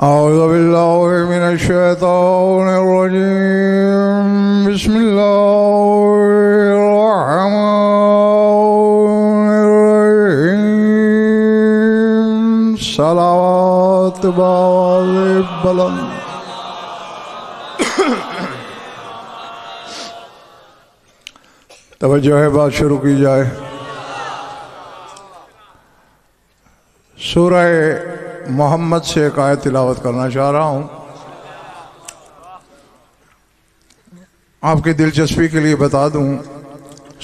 أعوذ بالله من الشيطان الرجيم بسم الله الرحمن الرحيم صلوات بآواز بلند توجہ ہے، بات شروع کی جائے۔ سورہ محمد سے ایک آیت تلاوت کرنا چاہ رہا ہوں۔ آپ کی دلچسپی کے لیے بتا دوں،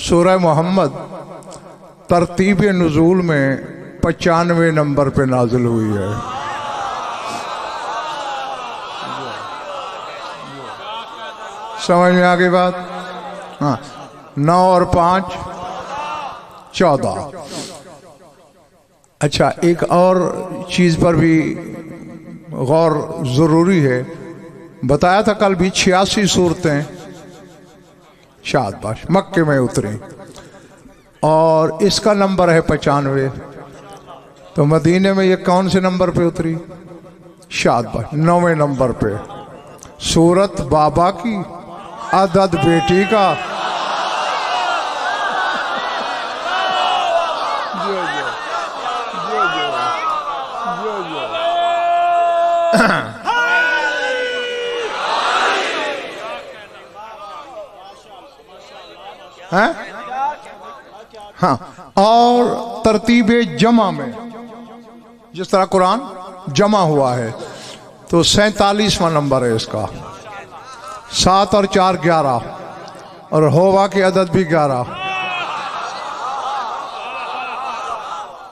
سورہ محمد ترتیب نزول میں 95 نمبر پہ نازل ہوئی ہے۔ سمجھ میں آگئی بات؟ ہاں، 9 اور 5 14۔ اچھا، ایک اور چیز پر بھی غور ضروری ہے۔ بتایا تھا کل بھی 86 صورتیں شادباش مکے میں اتری، اور اس کا نمبر ہے 95۔ تو مدینے میں یہ کون سے نمبر پہ اتری؟ شادباش 9ویں نمبر پہ۔ سورت بابا کی، عدد بیٹی کا۔ ہاں، اور ترتیب جمع میں جس طرح قرآن جمع ہوا ہے تو 47واں نمبر ہے اس کا۔ 7 اور 4 11، اور ہوا کی عدد بھی 11۔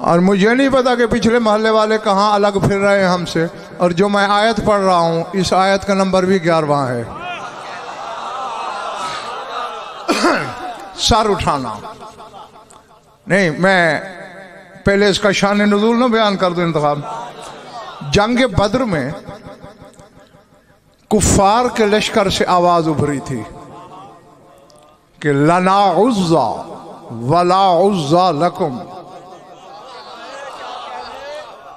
اور مجھے نہیں پتا کہ پچھلے محلے والے کہاں الگ پھر رہے ہیں ہم سے، اور جو میں آیت پڑھ رہا ہوں اس آیت کا نمبر بھی 11واں ہے۔ سر اٹھانا نہیں، میں پہلے اس کا شان نزول نہ بیان کر دوں۔ انتخاب جنگ بدر میں کفار کے لشکر سے آواز ابھری تھی کہ لنا عزا ولا عزا لکم۔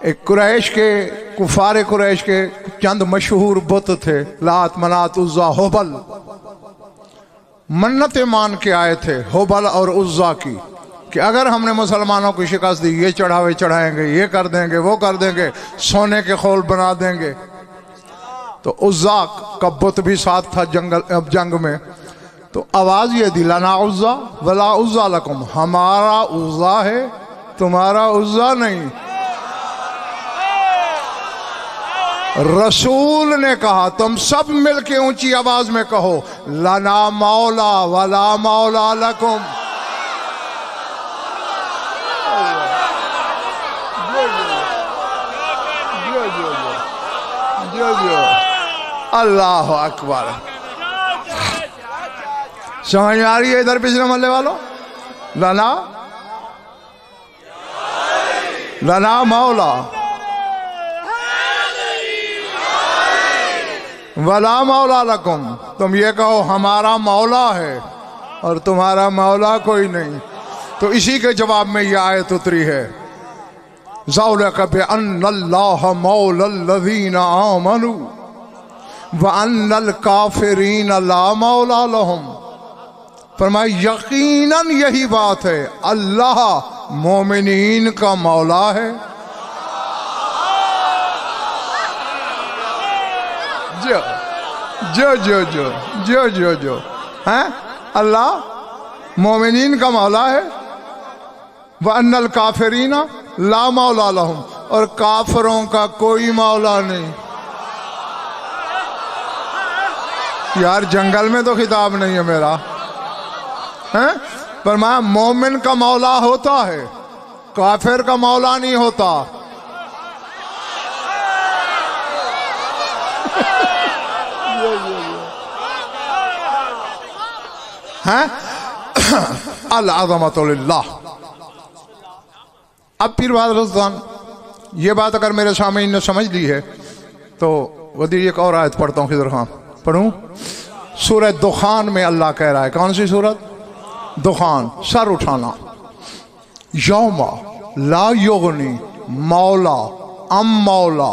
ایک قریش کے، کفار قریش کے چند مشہور بت تھے، لات، منات، عزا، حبل۔ منتیں مان کے آئے تھے حبل اور عزا کی کہ اگر ہم نے مسلمانوں کو شکست دی، یہ چڑھاوے چڑھائیں گے، یہ کر دیں گے، وہ کر دیں گے، سونے کے خول بنا دیں گے۔ تو عزا کا بت بھی ساتھ تھا جنگ میں۔ تو آواز یہ دی لنا عزا ولا عزا لکم، ہمارا عزا ہے، تمہارا عزا نہیں۔ رسول نے کہا تم سب مل کے اونچی آواز میں کہو لنا مولا ولا مولا لکم۔ اللہ اکبر۔ سمجھ میں آ رہی ہے ادھر پچھلے محلے والوں؟ لنا مولا ولا مولا لکم، تم یہ کہو ہمارا مولا ہے اور تمہارا مولا کوئی نہیں۔ تو اسی کے جواب میں یہ آیت اتری ہے، ذَلِكَ بِأَنَّ اللَّهَ مَوْلَى الَّذِينَ آمَنُوا وَأَنَّ الْكَافِرِينَ لَا مَوْلَى لَهُمْ۔ فرمایا یقیناً یہی بات ہے، اللہ مومنین کا مولا ہے۔ جو اللہ مومنین کا مولا ہے، وَأَنَّ الْكَافِرِينَ لَا مَوْلَى لَهُمْ، اور کافروں کا کوئی مولا نہیں۔ یار جنگل میں تو خطاب نہیں ہے میرا، فرمایا مومن کا مولا ہوتا ہے، کافر کا مولا نہیں ہوتا۔ العظمت للہ۔ اب پھر بات رضوان، یہ بات اگر میرے سامنے نے سمجھ لی ہے تو ودی ایک اور آیت پڑھتا ہوں، خضر خان پڑھوں۔ سورہ دخان میں اللہ کہہ رہا ہے، کون سی سورت؟ دخان۔ سر اٹھانا، یوم لا یغنی مولا ام مولا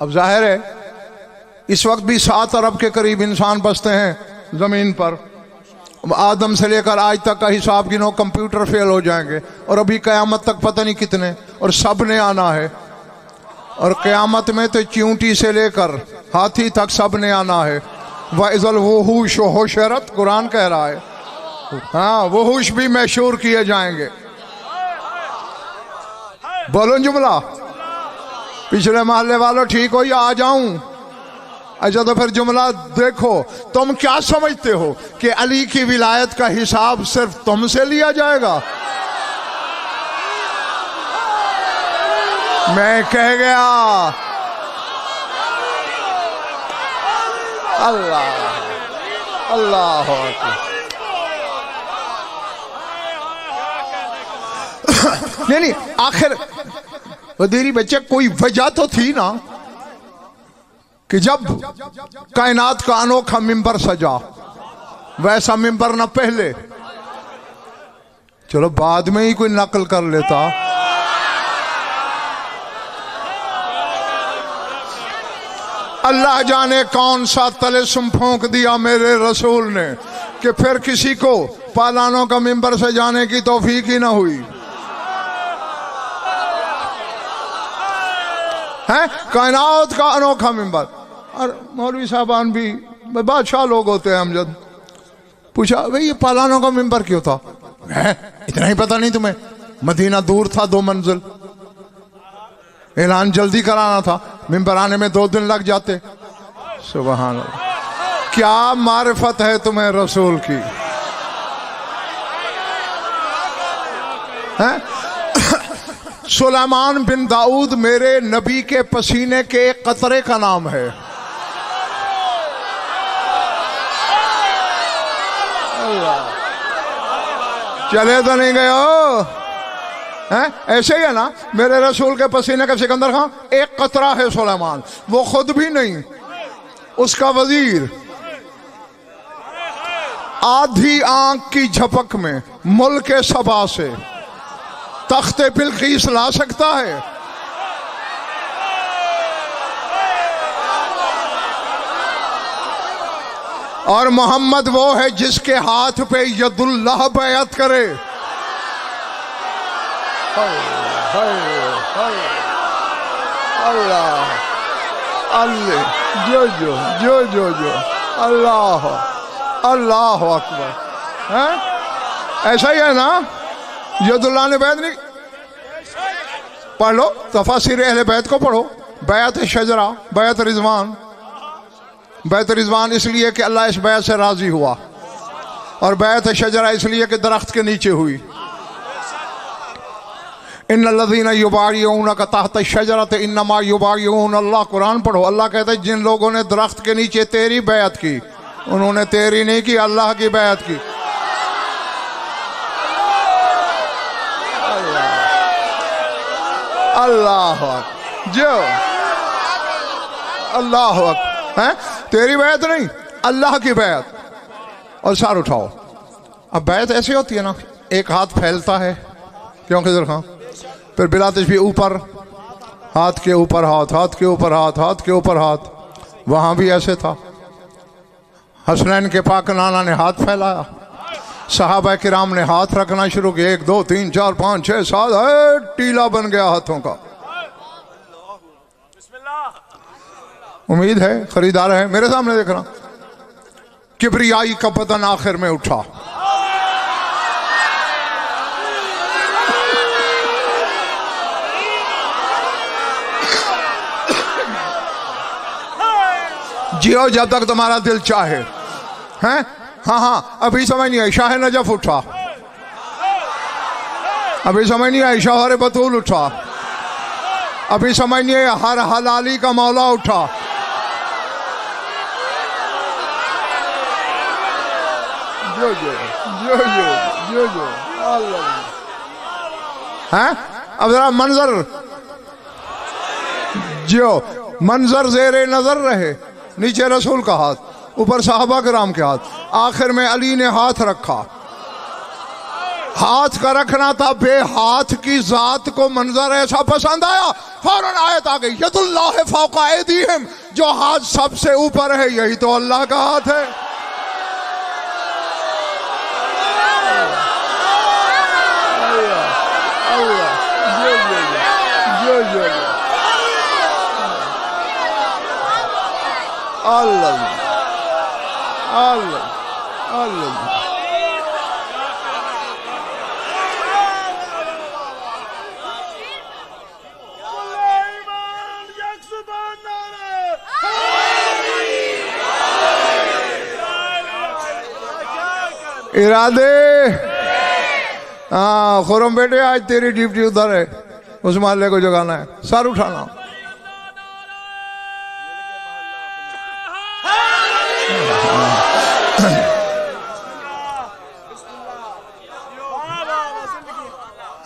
اب ظاہر ہے اس وقت بھی 7 ارب کے قریب انسان بستے ہیں زمین پر. آدم سے لے کر آج تک کا حساب گنو، کمپیوٹر فیل ہو جائیں گے، اور ابھی قیامت تک پتہ نہیں کتنے، اور سب نے آنا ہے. اور قیامت میں تو چیونٹی سے لے کر ہاتھی تک سب نے آنا ہے. وَإِذَا الْوُحُوشُ حُشِرَتْ قرآن کہہ رہا ہے. ہاں وحوش بھی محشور کیے جائیں گے. بولو جملہ. پچھلے محلے والوں ٹھیک ہو یا آ جاؤں؟ اچھا تو پھر جملہ دیکھو. تم کیا سمجھتے ہو کہ علی کی ولایت کا حساب صرف تم سے لیا جائے گا؟ میں کہہ گیا اللہ اللہ نہیں آخر ودیری بچے کوئی وجہ تو تھی نا کہ جب کائنات کا انوکھا ممبر سجا، ویسا ممبر نہ پہلے. چلو بعد میں ہی کوئی نقل کر لیتا. اللہ جانے کون سا طلسم پھونک دیا میرے رسول نے کہ پھر کسی کو پالانوں کا ممبر سے جانے کی توفیق ہی نہ ہوئی. ہے کائنات کا انوکھا ممبر. اور مولوی صاحبان بھی بادشاہ لوگ ہوتے ہیں. امجد پوچھا بھئی یہ پالانوں کا ممبر کیوں تھا؟ اتنا ہی پتہ نہیں تمہیں؟ مدینہ دور تھا 2 منزل، اعلان جلدی کرانا تھا، ممبر آنے میں 2 دن لگ جاتے. سبحان اللہ، کیا معرفت ہے تمہیں رسول کی. سلیمان بن داؤد میرے نبی کے پسینے کے ایک قطرے کا نام ہے. چلے تو نہیں گئے ہو؟ ایسے ہی ہے نا، میرے رسول کے پسینے کا سکندر خان ایک قطرہ ہے سلیمان. وہ خود بھی نہیں، اس کا وزیر. آدھی آنکھ کی جھپک میں ملک سبا سے تخت بلقیس لا سکتا ہے. اور محمد وہ ہے جس کے ہاتھ پہ ید اللہ بیعت کرے. اللہ اللہ جو جو جو جو جو اللہ اللہ اکبر. ایسا ہی ہے نا؟ ید اللہ نے بیعت نہیں. پڑھ لو تفاسیر اہل بیت کو پڑھو. بیعت شجرہ، بیعت رضوان. بیعت رضوان اس لیے کہ اللہ اس بیعت سے راضی ہوا، اور بیعت شجرہ اس لیے کہ درخت کے نیچے ہوئی. ان الذین یبایعونک تحت الشجرۃ انما یبایعون اللہ. قرآن پڑھو. اللہ کہتا ہے جن لوگوں نے درخت کے نیچے تیری بیعت کی، انہوں نے تیری نہیں کی، اللہ کی بیعت کی. اللہ اکبر جو اللہ اکبر. تیری بیعت نہیں، اللہ کی بیعت. اور سار اٹھاؤ. اب بیعت ایسی ہوتی ہے نا، ایک ہاتھ پھیلتا ہے، کیوں خضر خان؟ پھر بلا تشبیہ اوپر، ہاتھ کے اوپر ہاتھ، ہاتھ کے اوپر ہاتھ، ہاتھ کے اوپر ہاتھ. وہاں بھی ایسے تھا. حسنین کے پاک نانا نے ہاتھ پھیلایا، صحابہ کرام نے ہاتھ رکھنا شروع کیا. 1 2 3 4 5 6 7 ٹیلا بن گیا ہاتھوں کا. امید ہے خریدار ہے میرے سامنے دیکھنا. کبریائی کا بدن آخر میں اٹھا. جیو جب تک تمہارا دل چاہے. ہیں ہاں ہاں ابھی سمجھ نہیں آئی. شاہ نجف اٹھا. ابھی سمجھ نہیں آئی. شوہر بطول اٹھا. ابھی سمجھ نہیں آئی. ہر حلالی کا مولا اٹھا. جو جو جو جو جو جو اللہ. اب ذرا منظر جو منظر زیر نظر رہے. نیچے رسول کا ہاتھ، اوپر صحابہ کرام کے ہاتھ، آخر میں علی نے ہاتھ رکھا. ہاتھ کا رکھنا تھا، بے ہاتھ کی ذات کو منظر ایسا پسند آیا، فوراً آیت آ گئی ید اللہ فوق ایدیہم، جو ہاتھ سب سے اوپر ہے یہی تو اللہ کا ہاتھ ہے۔ اللہ اللہ اللہ ارادے۔ ہاں خرم بیٹے آج تیری ڈیوٹی ادھر ہے، اس محلے کو جگانا ہے، سر اٹھانا۔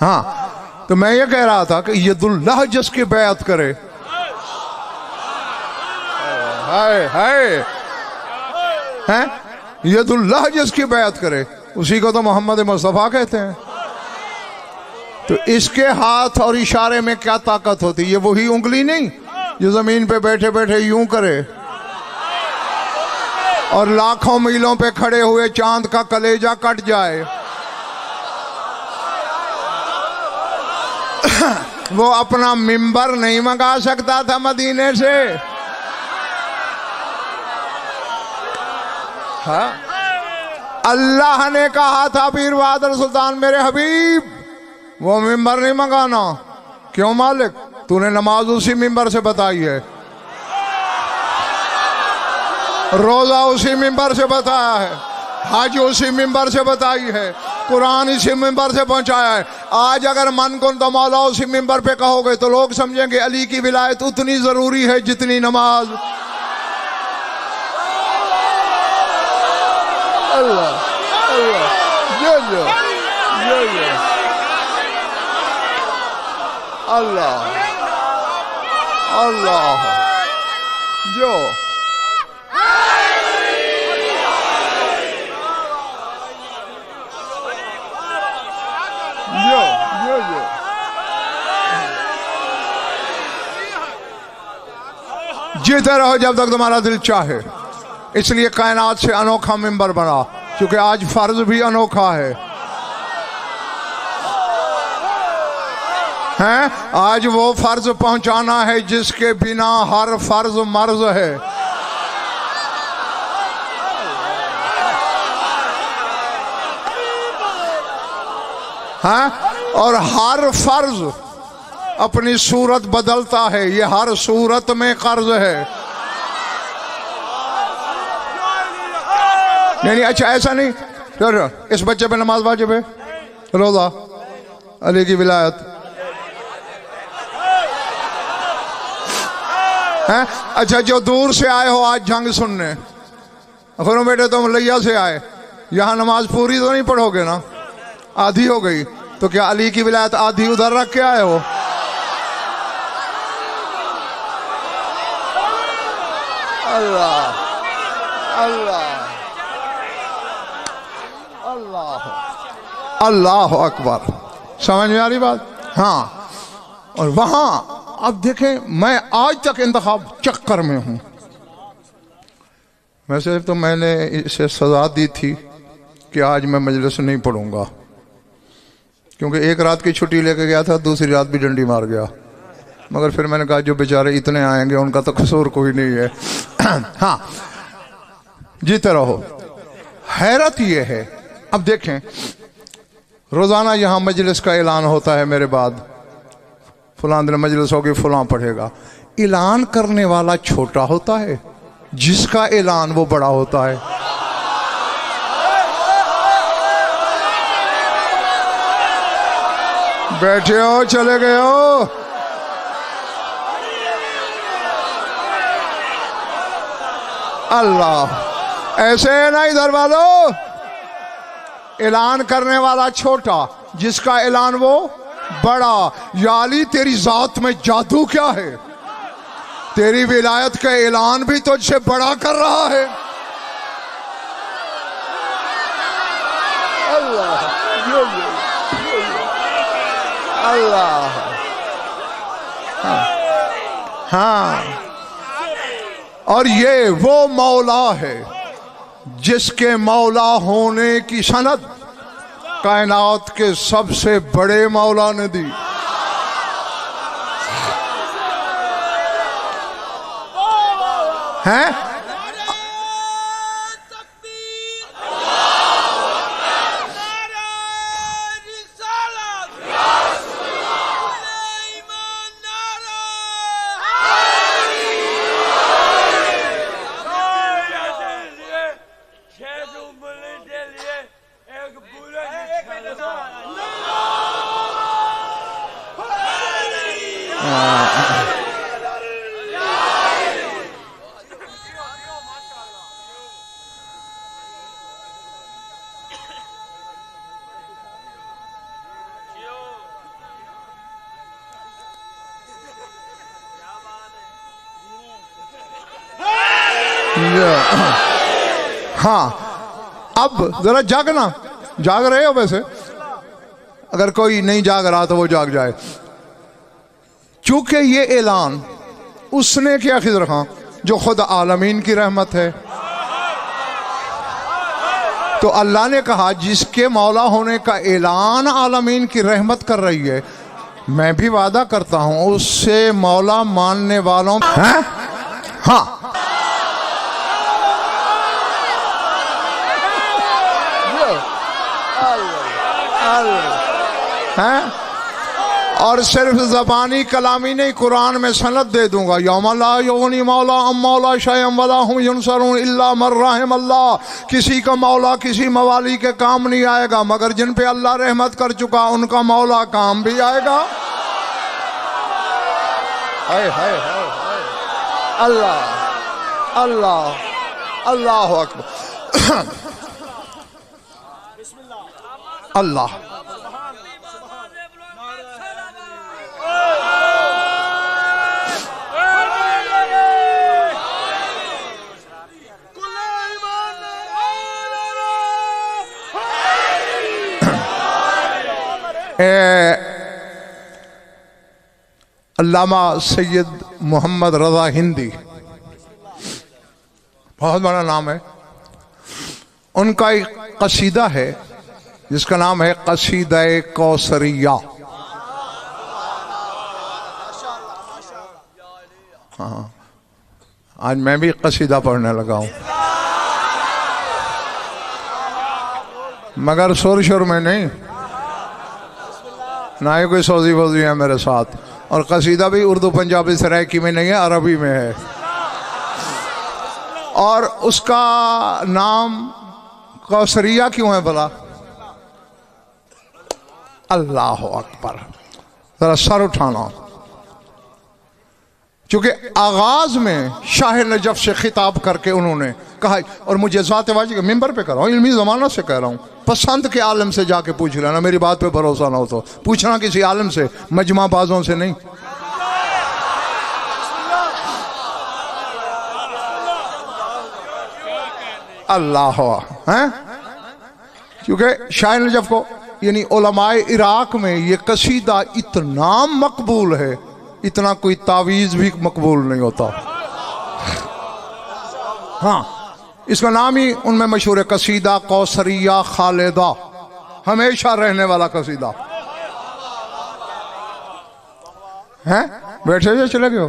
ہاں تو میں یہ کہہ رہا تھا کہ ید اللہ جس کی بیعت کرے، ید اللہ جس کی بیعت کرے اسی کو تو محمد مصطفیٰ کہتے ہیں۔ تو اس کے ہاتھ اور اشارے میں کیا طاقت ہوتی؟ یہ وہی انگلی نہیں جو زمین پہ بیٹھے بیٹھے یوں کرے اور لاکھوں میلوں پہ کھڑے ہوئے چاند کا کلیجہ کٹ جائے۔ وہ اپنا ممبر نہیں منگا سکتا تھا مدینے سے، ہاں اللہ نے کہا تھا پیر بہادر سلطان میرے حبیب وہ ممبر نہیں منگانا۔ کیوں مالک؟ تو نے نماز اسی ممبر سے بتائی ہے، روزہ اسی ممبر سے بتایا ہے، حج اسی ممبر سے بتائی ہے، قرآن اسی ممبر سے پہنچایا ہے۔ آج اگر من کن تو مولا اسی ممبر پہ کہو گے تو لوگ سمجھیں گے علی کی ولایت اتنی ضروری ہے جتنی نماز۔ اللہ اللہ اللہ جو جیتے رہو جب تک تمہارا دل چاہے۔ اس لیے کائنات سے انوکھا ممبر بنا، کیونکہ آج فرض بھی انوکھا ہے۔ آج وہ فرض پہنچانا ہے جس کے بنا ہر فرض مرض ہے۔ اور ہر فرض اپنی صورت بدلتا ہے، یہ ہر صورت میں قرض ہے۔ نہیں اچھا ایسا نہیں، اس بچے پہ نماز واجب ہے، روزہ، علی کی ولایت، اچھا جو دور سے آئے ہو آج جنگ سننے، خوروں بیٹے تم لیا سے آئے، یہاں نماز پوری تو نہیں پڑھو گے نا، آدھی ہو گئی، تو کیا علی کی ولایت آدھی ادھر رکھ کے آئے ہو؟ اللہ اللہ اللہ اللہ اکبر، سمجھ میں آ رہی بات؟ ہاں اور وہاں اب دیکھیں میں آج تک انتخاب چکر میں ہوں۔ ویسے تو میں نے اسے سزا دی تھی کہ آج میں مجلس نہیں پڑھوں گا، کیونکہ ایک رات کی چھٹی لے کے گیا تھا، دوسری رات بھی ڈنڈی مار گیا، مگر پھر میں نے کہا جو بیچارے اتنے آئیں گے ان کا تو قصور کوئی نہیں ہے۔ ہاں جیتے رہو۔ حیرت یہ ہے، اب دیکھیں روزانہ یہاں مجلس کا اعلان ہوتا ہے، میرے بعد فلاں دن مجلس ہوگی، فلاں پڑھے گا۔ اعلان کرنے والا چھوٹا ہوتا ہے، جس کا اعلان وہ بڑا ہوتا ہے۔ بیٹھے ہو چلے گئے ہو؟ اللہ ایسے نا ادھر والو، اعلان کرنے والا چھوٹا، جس کا اعلان وہ بڑا۔ یا علی تیری ذات میں جادو کیا ہے؟ تیری ولایت کا اعلان بھی تجھ سے بڑا کر رہا ہے۔ اللہ اللہ. ہاں، اور یہ وہ مولا ہے جس کے مولا ہونے کی سند کائنات کے سب سے بڑے مولا نے دی. ہیں؟ ہاں، اب ذرا جاگنا. جاگ رہے ہو ویسے؟ اگر کوئی نہیں جاگ رہا تو وہ جاگ جائے. چونکہ یہ اعلان اس نے کیا خضر خان جو خود عالمین کی رحمت ہے. تو اللہ نے کہا جس کے مولا ہونے کا اعلان عالمین کی رحمت کر رہی ہے، میں بھی وعدہ کرتا ہوں اس سے مولا ماننے والوں. ہاں، اور صرف زبانی کلامی نہیں، قرآن میں سند دے دوں گا. یوم لا یغنی مولا ام مولا شیئا ولا هم ینصرون الا من رحم اللہ. کسی کا مولا کسی موالی کے کام نہیں آئے گا مگر جن پہ اللہ رحمت کر چکا ان کا مولا کام بھی آئے گا. اللہ اللہ اللہ اکبر. اللہ علامہ سید محمد رضا ہندی، بہت بڑا نام ہے. ان کا ایک قصیدہ ہے جس کا نام ہے قصیدہ کوثریہ. ہاں، آج میں بھی قصیدہ پڑھنے لگا ہوں مگر شور شور میں نہیں، نہ ہی کوئی سوزی ووزی ہے میرے ساتھ. اور قصیدہ بھی اردو پنجابی سرائکی میں نہیں ہے، عربی میں ہے. اور اس کا نام کوثریہ کیوں ہے بھلا؟ اللہ اکبر. ذرا سر اٹھانا. چونکہ آغاز میں شاہ نجف سے خطاب کر کے انہوں نے کہا، اور مجھے ذات واجب کے ممبر پہ کر رہا ہوں، علمی زمانہ سے کہہ رہا ہوں، پسند کے عالم سے جا کے پوچھ لینا، میری بات پہ بھروسہ نہ ہو تو پوچھنا کسی عالم سے، مجمع بازوں سے نہیں. اللہ ہے. کیونکہ شاہ نجف کو یعنی علماء عراق میں یہ قصیدہ اتنا مقبول ہے، اتنا کوئی تعویذ بھی مقبول نہیں ہوتا. ہاں، اس کا نام ہی ان میں مشہور ہے، قصیدہ کوثریہ خالدہ، ہمیشہ رہنے والا قصیدہ ہے. بیٹھے ہوئے چلے گئے ہو؟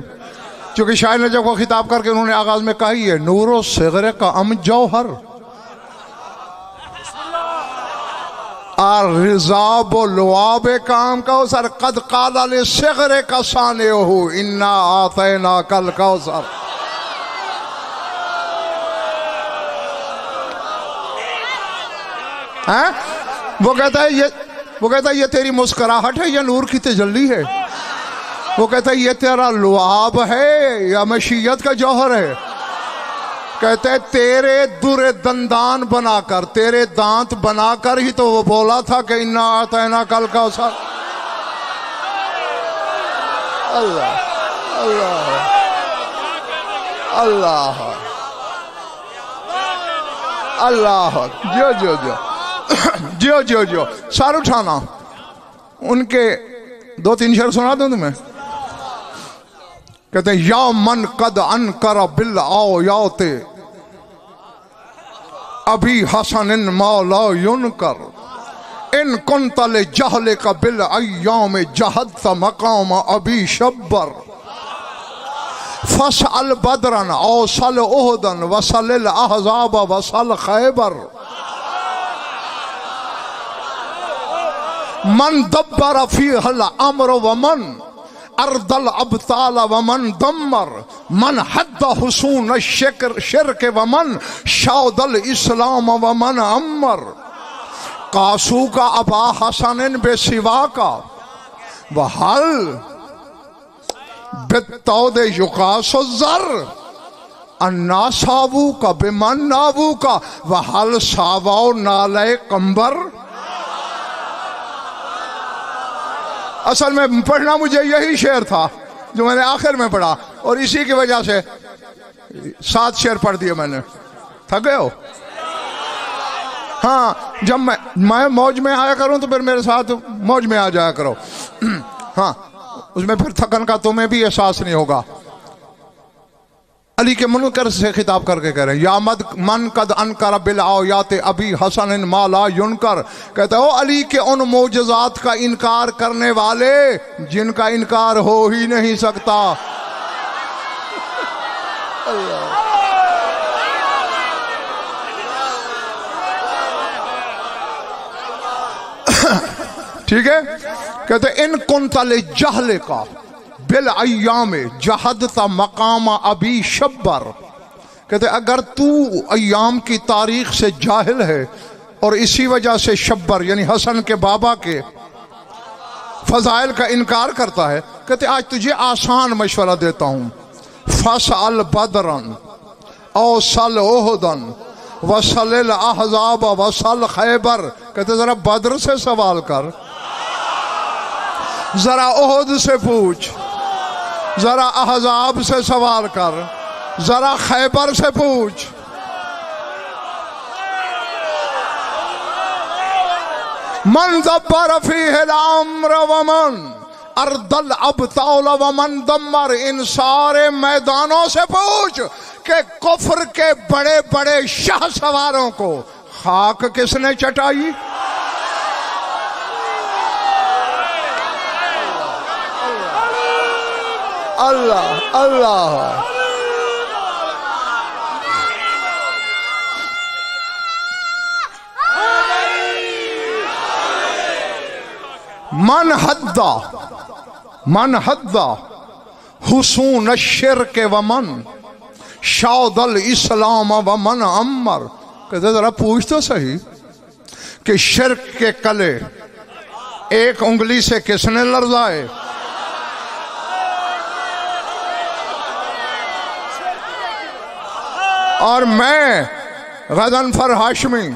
چونکہ شاہ نجف کو خطاب کر کے انہوں نے آغاز میں کہا ہی ہے، نور و صغرے کا ام جوہر الرضاب و لعاب کام کا سر قد قال لصغر کا سانے ہو انا آتینا کل کوثر. وہ کہتا ہے یہ تیری مسکراہٹ ہے یا نور کی تجلی ہے؟ وہ کہتا ہے یہ تیرا لعاب ہے یا مشیت کا جوہر ہے؟ کہتے ہیں تیرے در دندان بنا کر، تیرے دانت بنا کر ہی تو وہ بولا تھا کہ انا آتینا کل کوثر. اللہ اللہ اللہ اللہ. جو جو جو جو جو جو سر اٹھانا. ان کے دو تین شعر سنا دوں تمہیں. کہتے ہیں یا من قد انکر بالآیات ابی حسن مولا ینکر ان کنت لجہلک بالایام جہدت مقام ابی شبر فسأل بدرا اوصل احدا وصل الاحزاب وصل خیبر من دبر فیہ الامر ومن ارد الابطال ومن دمر من حد حصون الشرک ومن شاد الاسلام ومن عمر قاسو کا ابا حسن بے سوا کا وحل بالتود یقاس الزر انا ساوو کا بمن ناوو کا وحل ساواو نالے کمبر. اصل میں پڑھنا مجھے یہی شعر تھا جو میں نے آخر میں پڑھا اور اسی کی وجہ سے 7 شعر پڑھ دیے میں نے. تھک گئے ہو؟ ہاں جب میں موج میں آیا کروں تو پھر میرے ساتھ موج میں آ جایا کرو. ہاں اس میں پھر تھکن کا تمہیں بھی احساس نہیں ہوگا. علی کے منکر سے خطاب کر کے کہہ رہے ہیں یا من قد انکر بالآیات ابی حسن ما لا ینکر. کہتا ہے او علی کے ان معجزات کا انکار کرنے والے جن کا انکار ہو ہی نہیں سکتا. ٹھیک ہے. کہتے ہیں ان کنت لجہلک بالایام جہدت مقام ابی شبر. کہتے ہیں اگر تو ایام کی تاریخ سے جاہل ہے اور اسی وجہ سے شبر یعنی حسن کے بابا کے فضائل کا انکار کرتا ہے. کہتے ہیں آج تجھے آسان مشورہ دیتا ہوں فسأل بدرا اوصل احدا وصل الاحزاب وصل خیبر. کہتے ذرا بدر سے سوال کر, ذرا احد سے پوچھ, ذرا احزاب سے سوال کر, ذرا خیبر سے پوچھ. من دبر فیہ الامر ومن ارد الابطال ومن دمر. ان سارے میدانوں سے پوچھ کہ کفر کے بڑے بڑے شاہ سواروں کو خاک کس نے چٹائی؟ اللہ اللہ. من حد حصون الشرک ومن شاد الاسلام ومن عمر. کہتے ذرا پوچھ تو صحیح کہ شرک کے کلے ایک انگلی سے کس نے لرزائے؟ اور میں غضنفر ہاشمی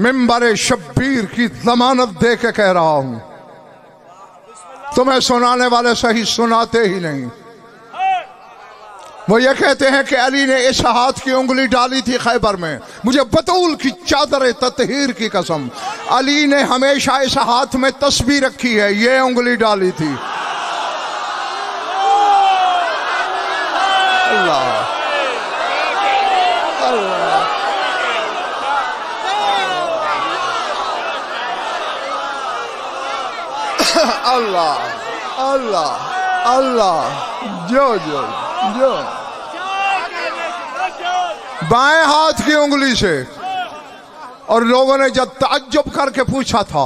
منبر شبیر کی ضمانت دے کے کہہ رہا ہوں, تمہیں سنانے والے صحیح سناتے ہی نہیں. وہ یہ کہتے ہیں کہ علی نے اس ہاتھ کی انگلی ڈالی تھی خیبر میں. مجھے بطول کی چادر تطہیر کی قسم, علی نے ہمیشہ اس ہاتھ میں تسبیح رکھی ہے, یہ انگلی ڈالی تھی. اللہ اللہ اللہ اللہ. جو جو جو بائیں ہاتھ کی انگلی سے. اور لوگوں نے جب تعجب کر کے پوچھا تھا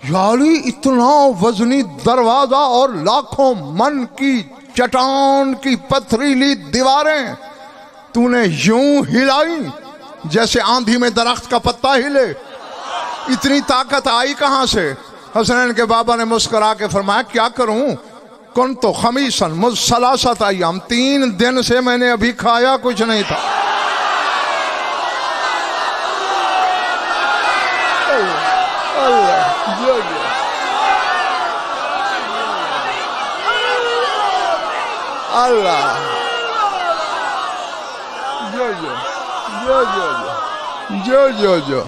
یا علی اتنا وزنی دروازہ اور لاکھوں من کی چٹان کی پتھریلی دیواریں تو نے یوں ہلائی جیسے آندھی میں درخت کا پتا ہلے, اتنی طاقت آئی کہاں سے؟ حسنین کے بابا نے مسکرا کے فرمایا کیا کروں, کن تو خمیسن مجھ ثلاثت ایام 3 دن سے میں نے ابھی کھایا کچھ نہیں تھا. اللہ جو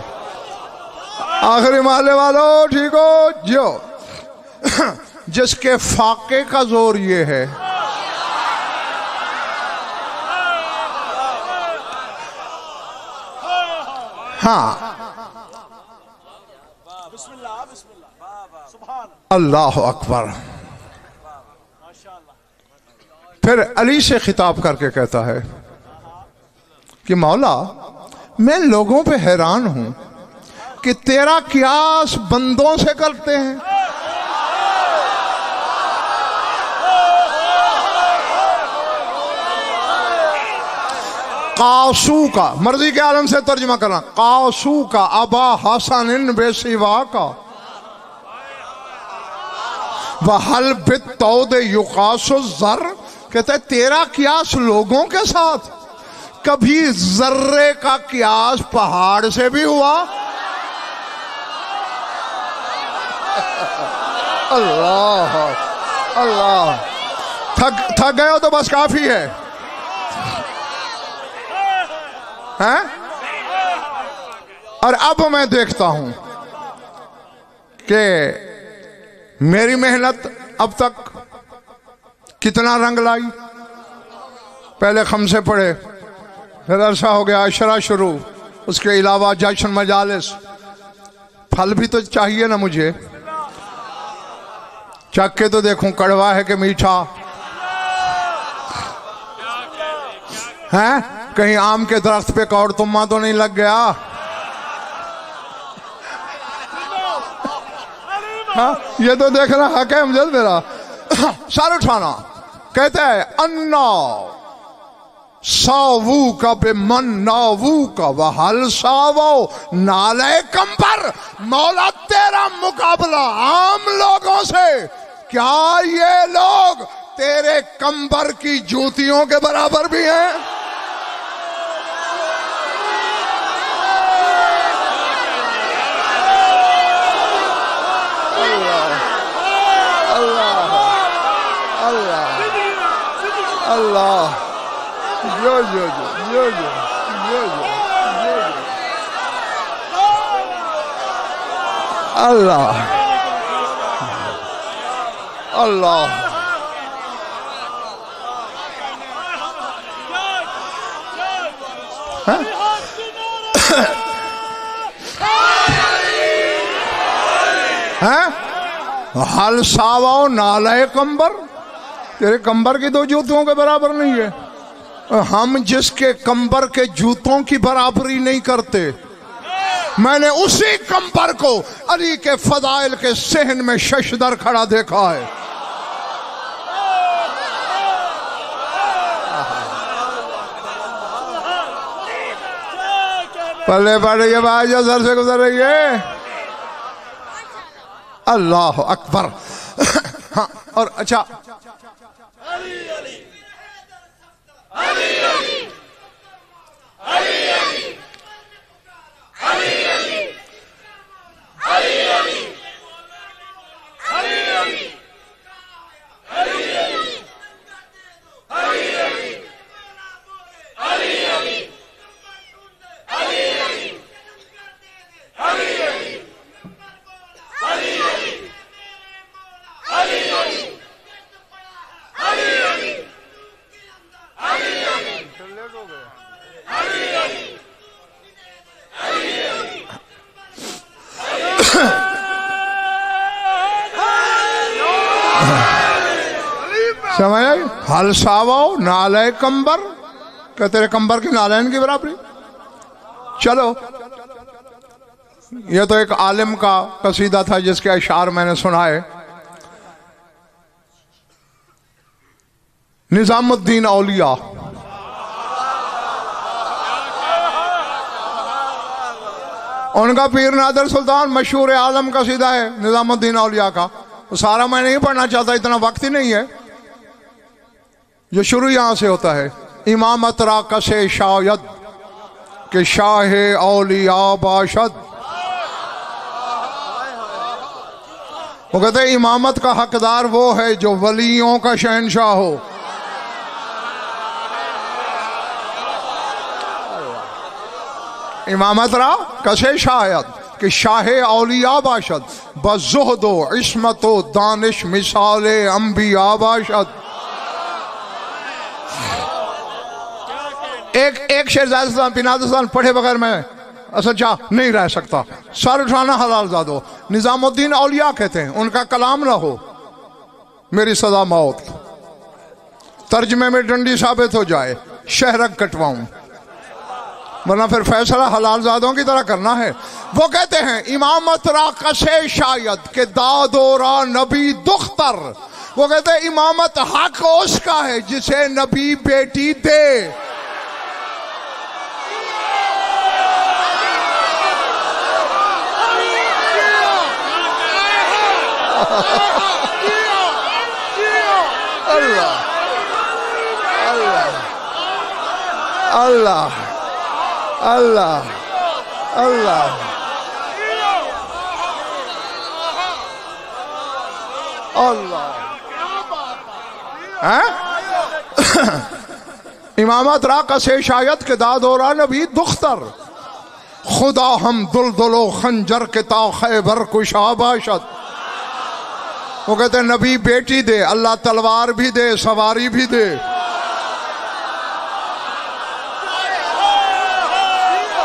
آخری محلے والوں ٹھیک ہو جو. جس کے فاقے کا زور یہ ہے ہاں اللہ اکبر. پھر علی سے خطاب کر کے کہتا ہے کہ مولا میں لوگوں پہ حیران ہوں کہ تیرا قیاس بندوں سے کرتے ہیں. قاسو کا مرضی کے عالم سے ترجمہ کرنا. قاسو کا ابا حسن بے سوا کا وَحَلْ بِالتَّوْدِ يُقَاسُ الزَّرْ. کہتا ہے تیرا قیاس لوگوں کے ساتھ. کبھی ذرے کا قیاس پہاڑ سے بھی ہوا؟ اللہ اللہ. تھک گئے ہو تو بس کافی ہے. اور اب میں دیکھتا ہوں کہ میری محنت اب تک کتنا رنگ لائی. پہلے خمسے پڑھے، پھر عرصہ ہو گیا عشرہ شروع، اس کے علاوہ جشن مجالس. پھل بھی تو چاہیے نا مجھے. چکھ کے تو دیکھوں کڑوا ہے کہ میٹھا ہے. کہیں آم کے درخت پہ کوڑ تما تو نہیں لگ گیا. ہاں یہ تو دیکھنا حق ہے امجد میرا. سر اٹھانا. کہتا ہے انا ساوو کا بے من ناوو کا وحل ساوو نالے کمبر. مولا تیرا مقابلہ عام لوگوں سے کیا یہ لوگ تیرے کمبر کی جوتیوں کے برابر بھی ہیں؟ اللہ جو جو جو جو جو جو اللہ اللہ. حل ساواؤ نالے کمبر. تیرے کمبر کی دو جوتوں کے برابر نہیں ہے. ہم جس کے کمبر کے جوتوں کی برابری نہیں کرتے، میں نے اسی کمبر کو علی کے فضائل کے صحن میں ششدر کھڑا دیکھا ہے. پلے پڑ رہی ہے بھائی جو سر سے گزر رہی ہے. اللہ اکبر. ہاں اور اچھا سمجھ آئی. حل ساواؤ نالے کمبر. کہ تیرے کمبر کی نالین کی برابری. چلو یہ تو ایک عالم کا قصیدہ تھا جس کے اشعار میں نے سنائے. نظام الدین اولیاء ان کا پیر نادر سلطان مشہور عالم قصیدہ ہے نظام الدین اولیاء کا. وہ سارا میں نہیں پڑھنا چاہتا، اتنا وقت ہی نہیں ہے. جو شروع یہاں سے ہوتا ہے. امامت را کسے شاید کہ شاہ اولیاء باشد. وہ کہتے ہیں امامت کا حقدار وہ ہے جو ولیوں کا شہنشاہ ہو. امامت را کسے شاید کہ شاہ اولیاء باشد، بزہد و عصمت و دانش مثال انبیاء باشد۔ ایک شہزادہ پناہ پڑھے بغیر میں اصل چاہ نہیں رہ سکتا۔ سر اٹھانا حلال زادو۔ نظام الدین اولیاء کہتے ہیں، ان کا کلام نہ ہو میری سزا موت، ترجمے میں ڈنڈی ثابت ہو جائے، شہرک کٹواؤں، ورنہ پھر فیصلہ حلال زادوں کی طرح کرنا ہے۔ وہ کہتے ہیں امامت را کسے شاید کہ داد و را نبی دختر، وہ کہتے ہیں امامت حق اس کا ہے جسے نبی بیٹی دے۔ اللہ اللہ اللہ اللہ اللہ امامت را کسے شاید کہ داد و را نبی دختر، خدا ہم دلدل و خنجر کے تا خیبر کشا باشد۔ وہ کہتے ہیں نبی بیٹی دے، اللہ تلوار بھی دے، سواری بھی دے۔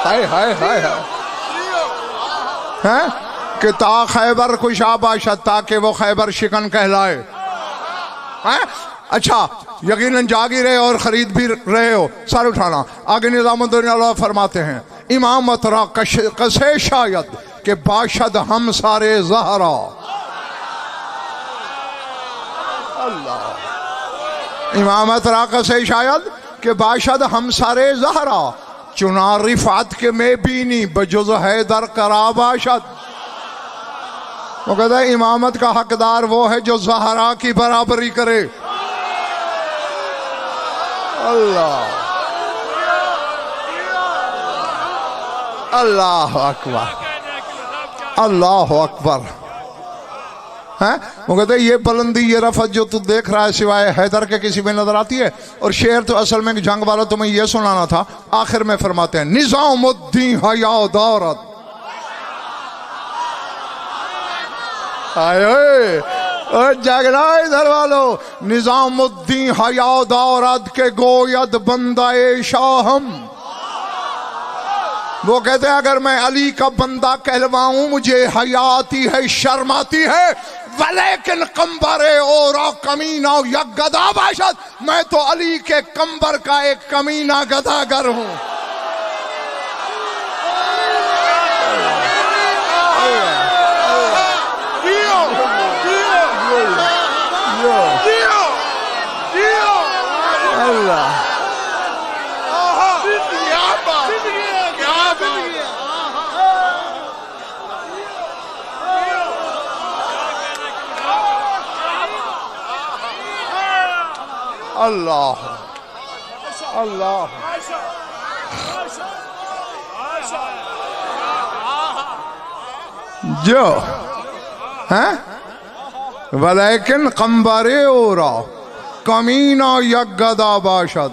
ہائے ہائے ہائے ہائے، کہ تا خیبر کشا باشد، تاکہ وہ خیبر شکن کہلائے۔ اچھا یقیناً جاگ ہی رہے اور خرید بھی رہے ہو، سر اٹھانا۔ آگے نظام الدین اللہ فرماتے ہیں امامت را کسے شاید کہ باشد ہم سارے زہرا، امامت را کسے شاید کہ باشد ہم سارے زہرا، چنا رفعت کے میں بینی بجز حیدر کرا باشد۔ وہ کہتا ہے امامت کا حقدار وہ ہے جو زہرا کی برابری کرے۔ اللہ اللہ اکبر اللہ اکبر۔ وہ کہتے ہیں یہ بلندی، یہ رفعت جو تو دیکھ رہا ہے سوائے حیدر کے کسی میں نظر آتی ہے؟ اور شعر تو اصل میں جنگ والا تمہیں یہ سنانا تھا۔ آخر میں فرماتے ہیں نظام الدین حیا دارت، جاگنا ادھر والو، نظام الدین حیا دارت کے گوید بندہ شاہم۔ وہ کہتے ہیں اگر میں علی کا بندہ کہلواؤں مجھے حیا آتی ہے، شرم آتی ہے، ولیکن قمبر اورا کمینہ یا گدا باشد، میں تو علی کے قمبر کا ایک کمینہ گداگر ہوں۔ اللہ اللہ اللہ جو ہیں ولیکن قمبر اورا کمینہ یک گدا باشد۔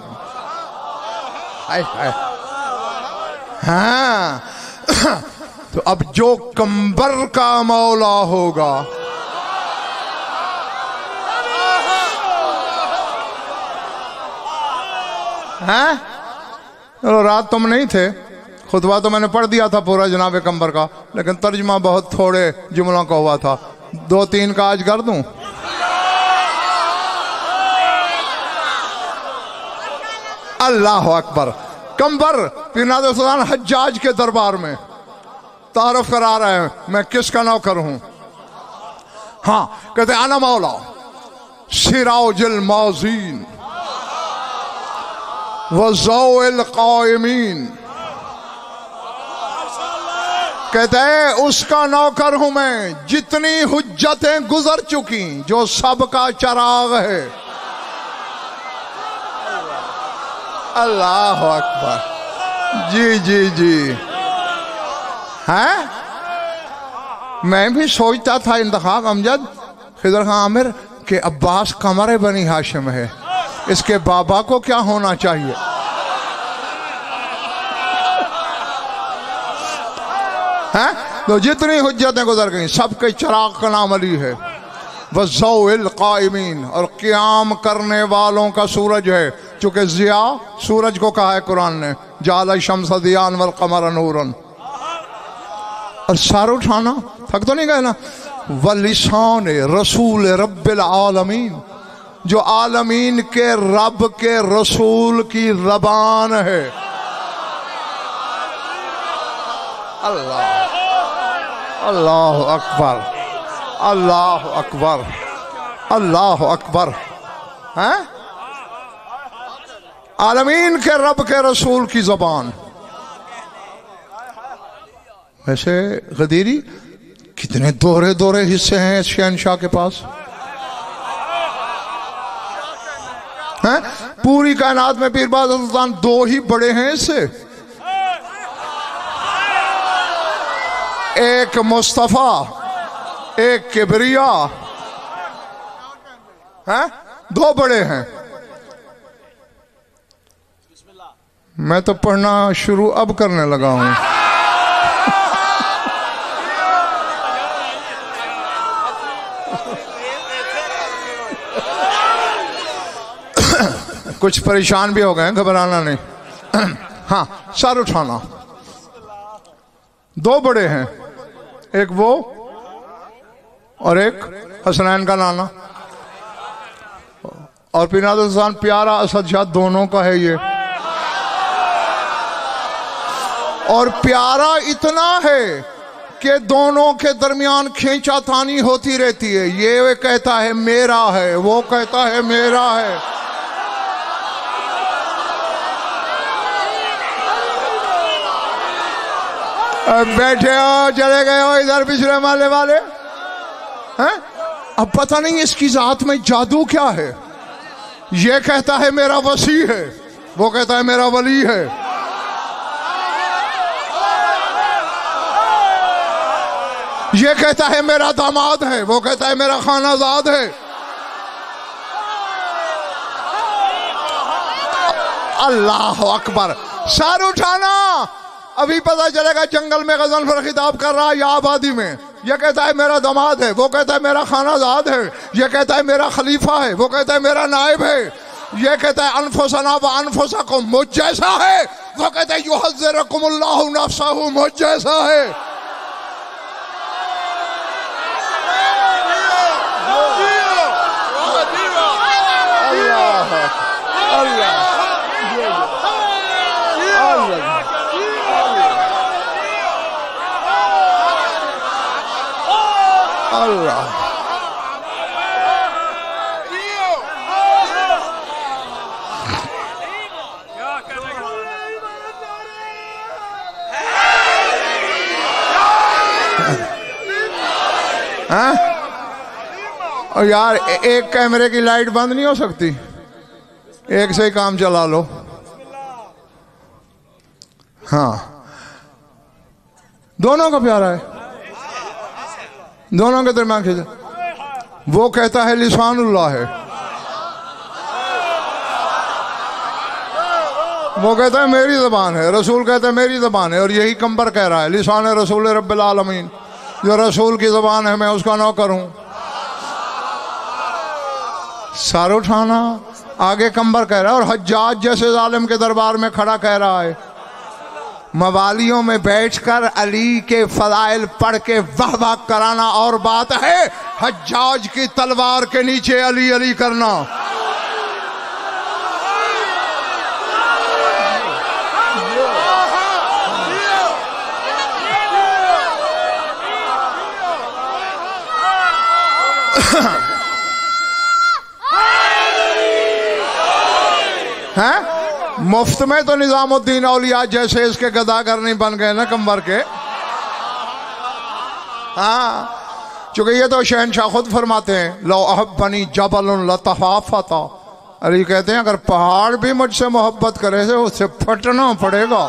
ہاں تو اب جو قمبر کا مولا ہوگا، رات تم نہیں تھے، خطبہ تو میں نے پڑھ دیا تھا پورا جناب قمبر کا، لیکن ترجمہ بہت تھوڑے جملوں کا ہوا تھا، 2-3 کا آج کر دوں۔ اللہ اکبر۔ قمبر پیر سلطان حجاج کے دربار میں تعارف کرا رہے ہیں میں کس کا نوکر ہوں۔ ہاں کہتے ہیں انا مولا سراج الموزین وضوء القائمین، کہتے ہیں اس کا نوکر ہوں میں، جتنی حجتیں گزر چکی جو سب کا چراغ ہے۔ اللہ اکبر۔ جی جی جی ہیں، میں بھی سوچتا تھا انتخاب امجد خضر خان عامر کہ عباس قمر بنی ہاشم ہے، اس کے بابا کو کیا ہونا چاہیے؟ تو جتنی حجتیں گزر گئیں سب کے چراغ کا نام علی ہے. وَالضَّوْءِ الْقَائِمِينَ، اور قیام کرنے والوں کا سورج ہے. چونکہ ضیاء سورج کو کہا ہے قرآن نے، جعل الشمس ضیاء والقمر نورا. اور سار اٹھانا تھک تو نہیں گئے نا. وَلِسَانِ رسول رب العالمین، جو عالمین کے رب کے رسول کی زبان ہے. اللہ اللہ اکبر، اللہ اکبر، اللہ اکبر. ہیں عالمین کے رب کے رسول کی زبان. ویسے غدیری کتنے دورے دورے حصے ہیں اس شہنشاہ کے پاس ہیں؟ پوری کائنات میں پیر بہادر سلطان دو ہی بڑے ہیں اس سے، ایک مصطفیٰ ایک کبریا. ہیں دو بڑے ہیں. میں تو پڑھنا شروع اب کرنے لگا ہوں. کچھ پریشان بھی ہو گئے، گھبرانا نہیں. ہاں سر اٹھانا. دو بڑے ہیں، ایک وہ اور ایک حسنین کا نانا. اور پیر بہادر سلطان پیارا اسد شاہ دونوں کا ہے یہ. اور پیارا اتنا ہے کہ دونوں کے درمیان کھینچا تانی ہوتی رہتی ہے. یہ کہتا ہے میرا ہے، وہ کہتا ہے میرا ہے. بیٹھے ہو، چلے گئے ہو ادھر پچھلے محلے والے ہیں؟ اب پتہ نہیں اس کی ذات میں جادو کیا ہے. یہ کہتا ہے میرا وسیع ہے، وہ کہتا ہے میرا ولی ہے. یہ کہتا ہے میرا داماد ہے، وہ کہتا ہے میرا خانہ زاد ہے. اللہ اکبر. سر اٹھانا. ابھی پتہ چلے گا جنگل میں غزل پر خطاب کر رہا یا آبادی میں. یہ کہتا ہے میرا داماد ہے، وہ کہتا ہے میرا خانہ زاد ہے. یہ کہتا ہے میرا خلیفہ ہے، وہ کہتا ہے میرا نائب ہے. یہ کہتا ہے انفسنا و انفسکم، مجھ جیسا ہے. وہ کہتا ہے یحذرکم اللہ نفسہ، مجھ جیسا ہے. اللہ اللہ. اور یار ایک کیمرے کی لائٹ بند نہیں ہو سکتی؟ ایک سے ہی کام چلا لو. ہاں دونوں کا پیارا ہے، دونوں کے درمیان کھینچا. وہ کہتا ہے لسان اللہ ہے، وہ کہتا ہے میری زبان ہے. رسول کہتا ہے میری زبان ہے. اور یہی کمبر کہہ رہا ہے لسان رسول رب العالمین، جو رسول کی زبان ہے میں اس کا نوکر ہوں. سر اٹھانا. آگے کمبر کہہ رہا ہے. اور حجاج جیسے ظالم کے دربار میں کھڑا کہہ رہا ہے موالیوں میں بیٹھ کر علی کے فضائل پڑھ کے واہ واہ کرانا اور بات ہے، حجاج کی تلوار کے نیچے علی علی کرنا. مفت میں تو نظام الدین اولیاء جیسے اس کے گداگر نہیں بن گئے نا کمبر کے. ہاں چونکہ یہ تو شہنشاہ خود فرماتے ہیں لو احبنی جبل لتفافتا. علی کہتے ہیں اگر پہاڑ بھی مجھ سے محبت کرے سے اس سے پھٹنا پڑے گا.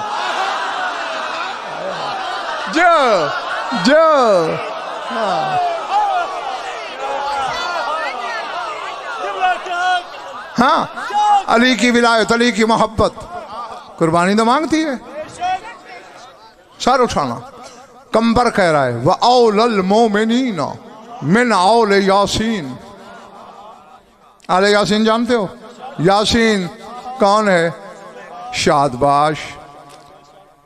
ہاں علی کی ولایت، علی کی محبت قربانی تو مانگتی ہے. سر اٹھانا. کمبر کہہ رہا ہے وَأَوْلَى الْمُؤْمِنِينَ مِنْ أَوْلِ یاسین. آل یاسین جانتے ہو؟ یاسین کون ہے؟ شاد باش.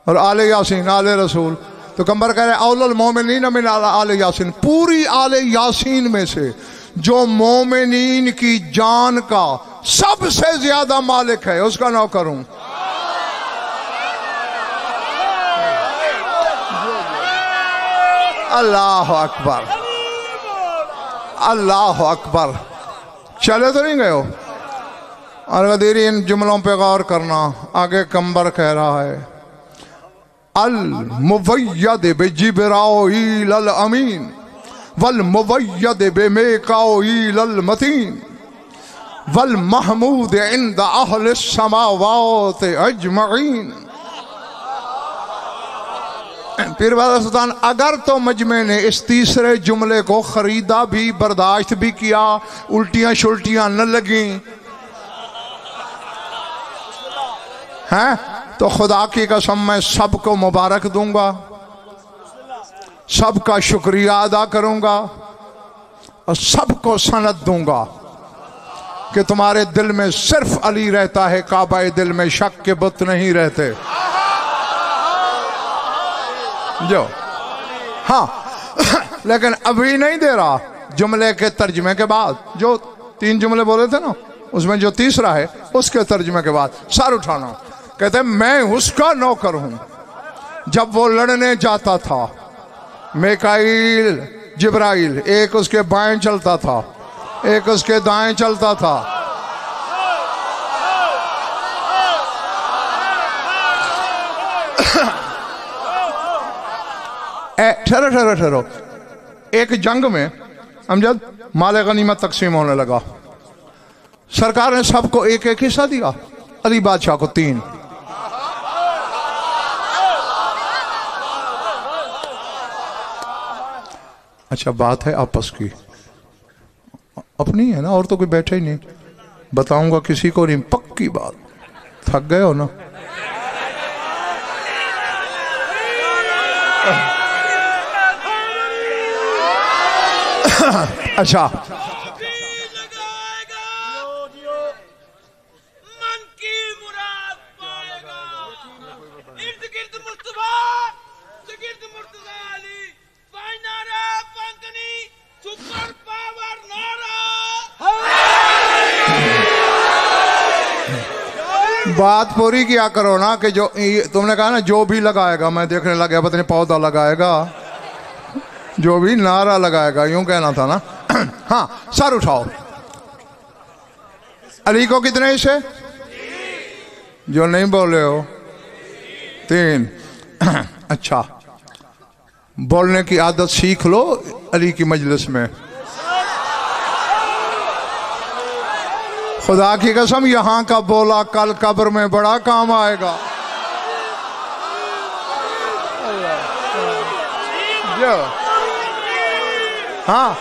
اور آل یاسین آل رسول. تو کمبر کہہ رہے ہیں اول المومنین من آل یاسین، پوری آل یاسین میں سے جو مومنین کی جان کا سب سے زیادہ مالک ہے اس کا نوکر ہوں. اللہ اکبر، اللہ اکبر. چلے تو نہیں گئے ہو؟ اور غدیری ان جملوں پہ غور کرنا. آگے کمبر کہہ رہا ہے الموید بجبرائیل الامین والموید بمیکائیل المتین والمحمود عند اہل السماوات اجمعین. پیر بابا سلطان اگر تو مجمع نے اس تیسرے جملے کو خریدا بھی، برداشت بھی کیا، الٹیاں شلٹیاں نہ لگیں ہیں، تو خدا کی قسم میں سب کو مبارک دوں گا، سب کا شکریہ ادا کروں گا، اور سب کو سند دوں گا کہ تمہارے دل میں صرف علی رہتا ہے، کعبہ دل میں شک کے بت نہیں رہتے. جو ہاں لیکن ابھی نہیں دے رہا، جملے کے ترجمے کے بعد جو 3 جملے بولے تھے نا، اس میں جو تیسرا ہے اس کے ترجمے کے بعد سر اٹھانا. کہتے ہیں میں اس کا نوکر ہوں. جب وہ لڑنے جاتا تھا میکائیل جبرائیل، ایک اس کے بائیں چلتا تھا ایک اس کے دائیں چلتا تھا. ٹھہرو. ایک جنگ میں امجد مال غنیمت تقسیم ہونے لگا. سرکار نے سب کو ایک ایک حصہ دیا، علی بادشاہ کو 3. اچھا بات ہے آپس کی، اپنی ہے نا، اور تو کوئی بیٹھا ہی نہیں. بتاؤں گا کسی کو نہیں، پکی بات. تھک گئے ہو نا؟ اچھا بات پوری کیا کرو نا، کہ جو تم نے کہا نا جو بھی لگائے گا، میں دیکھنے لگا پتہ نہیں پودا لگائے گا، جو بھی نعرہ لگائے گا، یوں کہنا تھا نا. ہاں سر اٹھاؤ. علی کو کتنے حصے؟ جو نہیں بولے ہو 3. اچھا بولنے کی عادت سیکھ لو علی کی مجلس میں. خدا کی قسم یہاں کا بولا کل قبر میں بڑا کام آئے گا. ہاں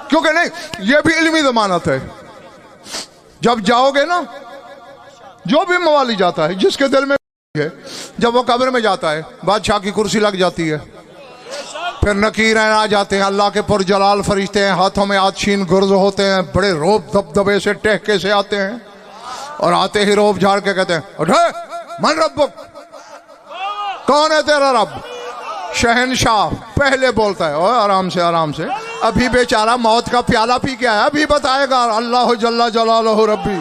کیونکہ نہیں، یہ بھی علمی ضمانت ہے. جب جاؤ گے نا، جو بھی موالی جاتا ہے جس کے دل میں ہے، جب وہ قبر میں جاتا ہے بادشاہ کی کرسی لگ جاتی ہے، پھر نکیریں آ جاتے ہیں، اللہ کے پرجلال فرشتے ہیں، ہاتھوں میں آتشین گرز ہوتے ہیں، بڑے روب دبدبے سے ٹہکے سے آتے ہیں، اور آتے ہی روب جھاڑ کے کہتے ہیں اٹھے من ربک، کون ہے تیرا رب؟ شہنشاہ پہلے بولتا ہے اوہ آرام سے آرام سے، ابھی بیچارہ موت کا پیالہ پی کے آیا، ابھی بتائے گا اللہ جل جلالہ ربی.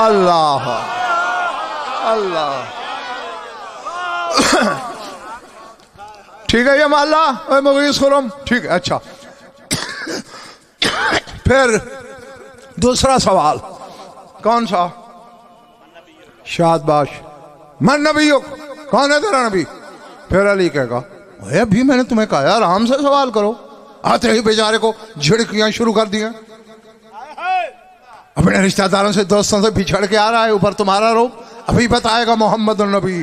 اللہ اللہ اللہ اللہ. ٹھیک ہے یہ محلہ مغیث خرم، ٹھیک ہے. اچھا پھر دوسرا سوال کون سا؟ شاد باش من نبیک، کون ہے تیرا نبی؟ پھر علی کہے گا ابھی میں نے تمہیں کہا آرام سے سوال کرو. آتے ہی بیچارے کو جھڑکیاں شروع کر دی ہیں، اپنے رشتہ داروں سے دوستوں سے بچھڑ کے آ رہا ہے، اوپر تمہارا روب. ابھی بتائے گا محمد النبی.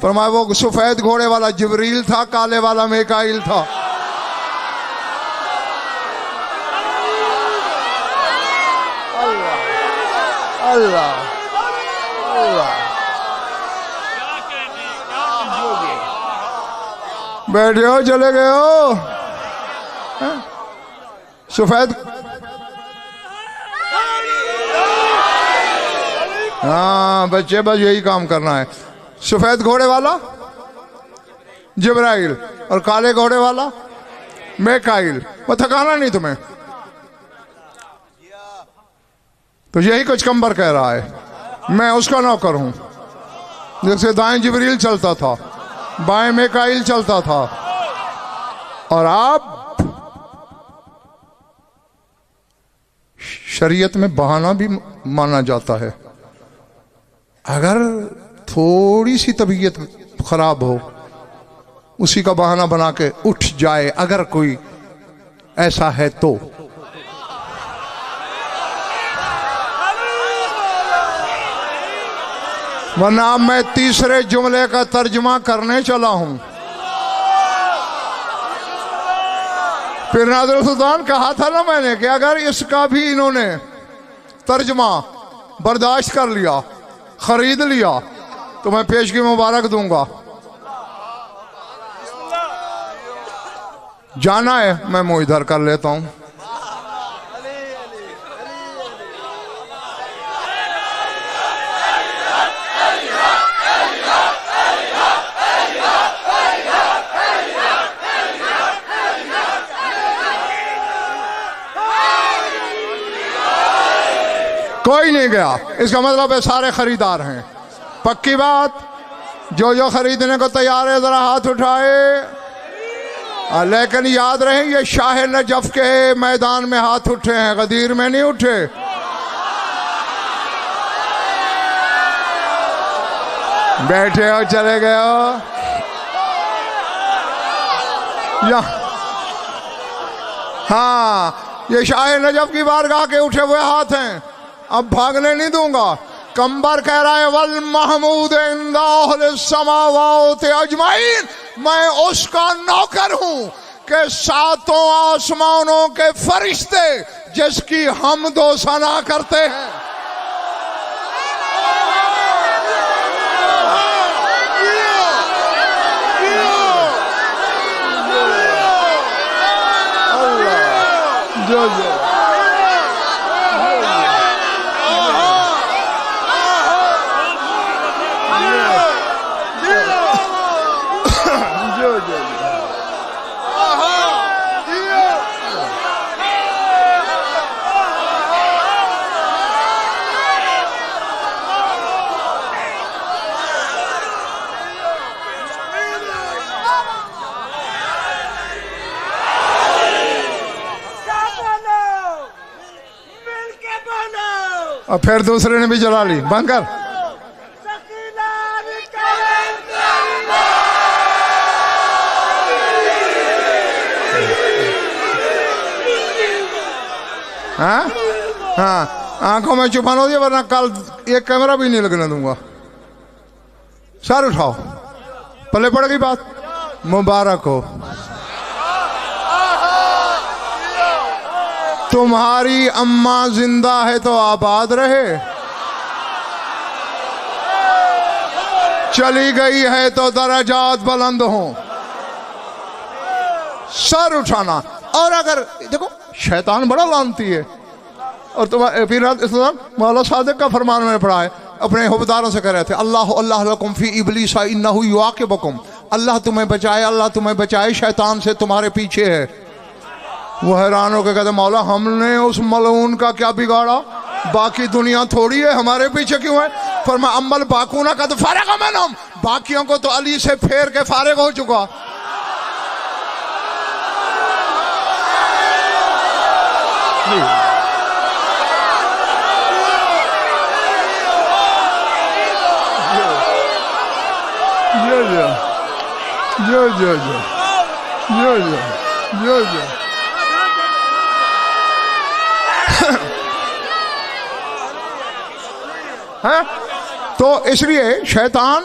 فرمایا وہ سفید گھوڑے والا جبریل تھا، کالے والا میکائیل تھا۔ اللہ اللہ اللہ، بیٹھے ہو چلے گئے ہو؟ سفید، ہاں بچے بس یہی کام کرنا ہے۔ سفید گھوڑے والا جبرائیل اور کالے گھوڑے والا میکائیل۔ وہ تھکانا نہیں تمہیں، تو یہی کچھ کمبر کہہ رہا ہے، میں اس کا نوکر ہوں۔ جیسے دائیں جبریل چلتا تھا، بائیں میکائیل چلتا تھا، اور آپ شریعت میں بہانہ بھی مانا جاتا ہے۔ اگر تھوڑی سی طبیعت خراب ہو، اسی کا بہانہ بنا کے اٹھ جائے، اگر کوئی ایسا ہے تو۔ ورنہ میں تیسرے جملے کا ترجمہ کرنے چلا ہوں۔ پھر ناظر سلطان کہا تھا نا میں نے کہ اگر اس کا بھی انہوں نے ترجمہ برداشت کر لیا، خرید لیا، تو میں پیشگی مبارک دوں گا۔ جانا ہے میں منہ ادھر کر لیتا ہوں۔ کوئی نہیں گیا، اس کا مطلب ہے سارے خریدار ہیں۔ پکی بات، جو خریدنے کو تیار ہے ذرا ہاتھ اٹھائے۔ لیکن یاد رہے یہ شاہ نجف کے میدان میں ہاتھ اٹھے ہیں، غدیر میں نہیں اٹھے۔ بیٹھے ہو چلے گئے ہو؟ ہاں، یہ شاہ نجف کی بارگاہ کے اٹھے ہوئے ہاتھ ہیں، اب بھاگنے نہیں دوں گا۔ کمبر کہہ رہا ہے والمحمود عند اہل السماوات اجمعین، میں اس کا نوکر ہوں کہ ساتوں آسمانوں کے فرشتے جس کی حمد و ثنا کرتے ہیں۔ جو اور پھر دوسرے نے بھی جلا لی، بند کر۔ ہاں ہاں، آنکھوں میں چھپانا ہو دیا، ورنہ کل ایک کیمرہ بھی نہیں لگنے دوں گا۔ سر اٹھاؤ، پلے پڑ گئی بات، مبارک ہو۔ تمہاری اماں زندہ ہے تو آباد رہے، چلی گئی ہے تو درجات بلند ہوں۔ سر اٹھانا۔ اور اگر دیکھو شیطان بڑا لانتی ہے، اور مولا صادق کا فرمان میں نے پڑھا ہے، اپنے حبداروں سے کہہ رہے تھے اللہ اللہ لکم فی ابلیس انہ یعاقبکم، اللہ تمہیں بچائے، اللہ تمہیں بچائے شیطان سے، تمہارے پیچھے ہے۔ وہ حیران ہو کے کہتے مولا ہم نے اس ملعون کا کیا بگاڑا، باقی دنیا تھوڑی ہے، ہمارے پیچھے کیوں ہے؟ فرمایا امل باقون قد فرغ منہم، باقیوں کو تو علی سے پھیر کے فارغ ہو چکا۔ تو اس لیے شیطان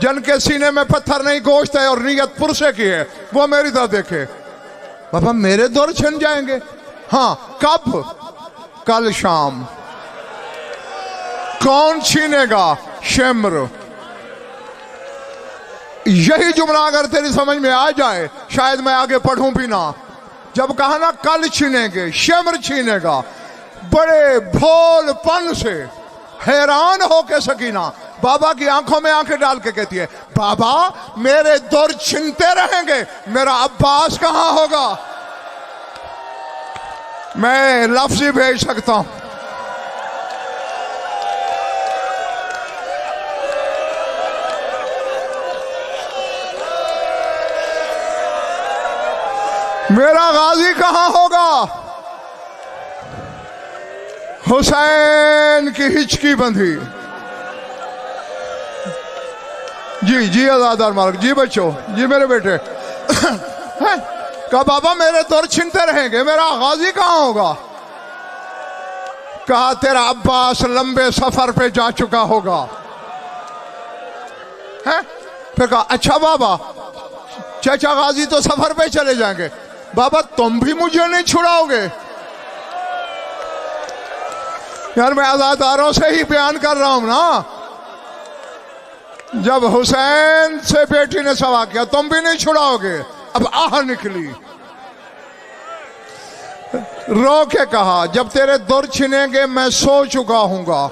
جن کے سینے میں پتھر نہیں گوشت ہے اور نیت پرسے کی ہے وہ میری طرف دیکھے. بابا میرے دور چھن جائیں گے؟ ہاں. کب؟ کل شام. کون چھینے گا؟ شمر. یہی جملہ اگر تیری سمجھ میں آ جائے شاید میں آگے پڑھوں بھی نہ. جب کہا نا کل چھینے گے، شمر چھینے گا، بڑے بھول پن سے حیران ہو کے سکینہ بابا کی آنکھوں میں آنکھیں ڈال کے کہتی ہے بابا میرے دور چھنتے رہیں گے، میرا عباس کہاں ہوگا؟ میں لفظ ہی بھیج سکتا ہوں. میرا غازی کہاں ہوگا؟ حسین کی ہچکی بندھی. جی آزادار مالک، جی بچوں، جی میرے بیٹے. کہا بابا میرے دور چھنتے رہیں گے، میرا غازی کہاں ہوگا؟ کہا تیرا عباس لمبے سفر پہ جا چکا ہوگا. پھر کہا اچھا بابا چچا غازی تو سفر پہ چلے جائیں گے، بابا تم بھی مجھے نہیں چھڑاؤ گے؟ یار میں آزاداروں سے ہی بیان کر رہا ہوں نا. جب حسین سے بیٹی نے سوال کیا تم بھی نہیں چھڑاؤ گے، اب آہ نکلی. رو کے کہا جب تیرے دور چھنیں گے میں سو چکا ہوں گا.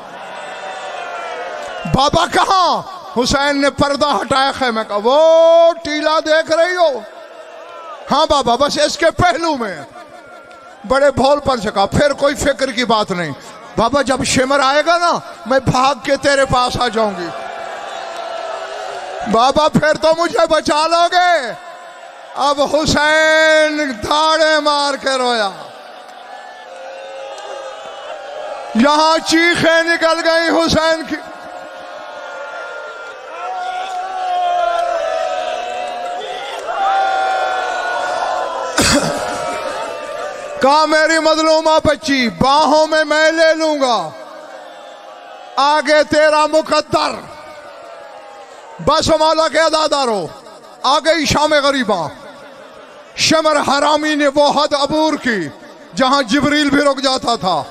بابا کہاں؟ حسین نے پردہ ہٹایا خیمے کا. وہ ٹیلا دیکھ رہی ہو؟ ہاں بابا بس اس کے پہلو میں. بڑے بھول پر چکا. پھر کوئی فکر کی بات نہیں بابا، جب شمر آئے گا نا میں بھاگ کے تیرے پاس آ جاؤں گی. بابا پھر تو مجھے بچا لو گے. اب حسین دھاڑے مار کے رویا. یہاں چیخیں نکل گئی حسین کی. کہا میری مظلومہ بچی باہوں میں لے لوں گا، آگے تیرا مقدر. بس مولا کے عزادارو آ گئی شام غریباں. شمر حرامی نے وہ حد عبور کی جہاں جبریل بھی رک جاتا تھا.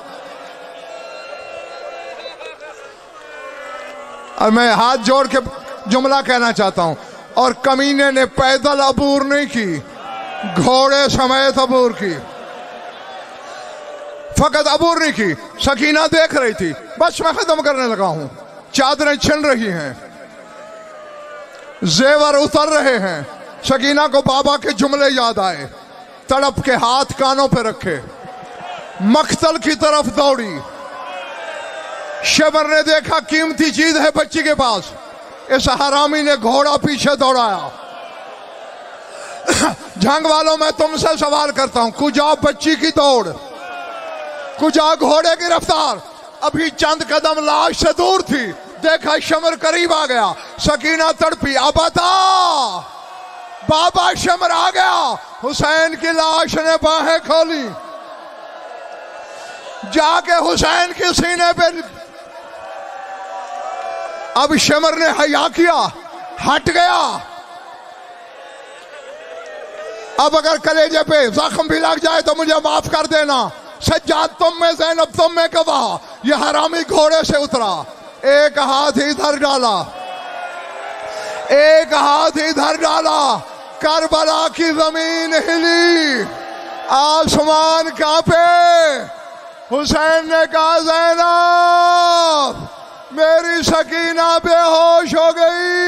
اور میں ہاتھ جوڑ کے جملہ کہنا چاہتا ہوں، اور کمینے نے پیدل عبور نہیں کی، گھوڑے سمیت عبور کی. فقط عبور نہیں کی. سکینہ دیکھ رہی تھی. بس میں ختم کرنے لگا ہوں. چادریں چھن رہی ہیں، زیور اتر رہے ہیں. سکینہ کو بابا کے جملے یاد آئے. تڑپ کے ہاتھ کانوں پہ رکھے مقتل کی طرف دوڑی. شمر نے دیکھا قیمتی چیز ہے بچی کے پاس. اس حرامی نے گھوڑا پیچھے دوڑایا. جنگ والوں میں تم سے سوال کرتا ہوں، کجا بچی کی دوڑ، کجا گھوڑے کی رفتار؟ ابھی چند قدم لاش سے دور تھی، دیکھا شمر قریب آ گیا. سکینہ تڑپی، اب بتا بابا شمر آ گیا. حسین کی لاش نے باہیں کھولی، جا کے حسین کے سینے پہ. اب شمر نے حیا کیا، ہٹ گیا. اب اگر کلیجے پہ زخم بھی لگ جائے تو مجھے معاف کر دینا. سجاد تم میں، زینب تم میں گواہ. یہ حرامی گھوڑے سے اترا، ایک ہاتھ ادھر ڈالا، ایک ہاتھ ادھر ڈالا. کربلا کی زمین ہلی، آسمان کانپے. حسین نے کہا زینب میری سکینہ بے ہوش ہو گئی.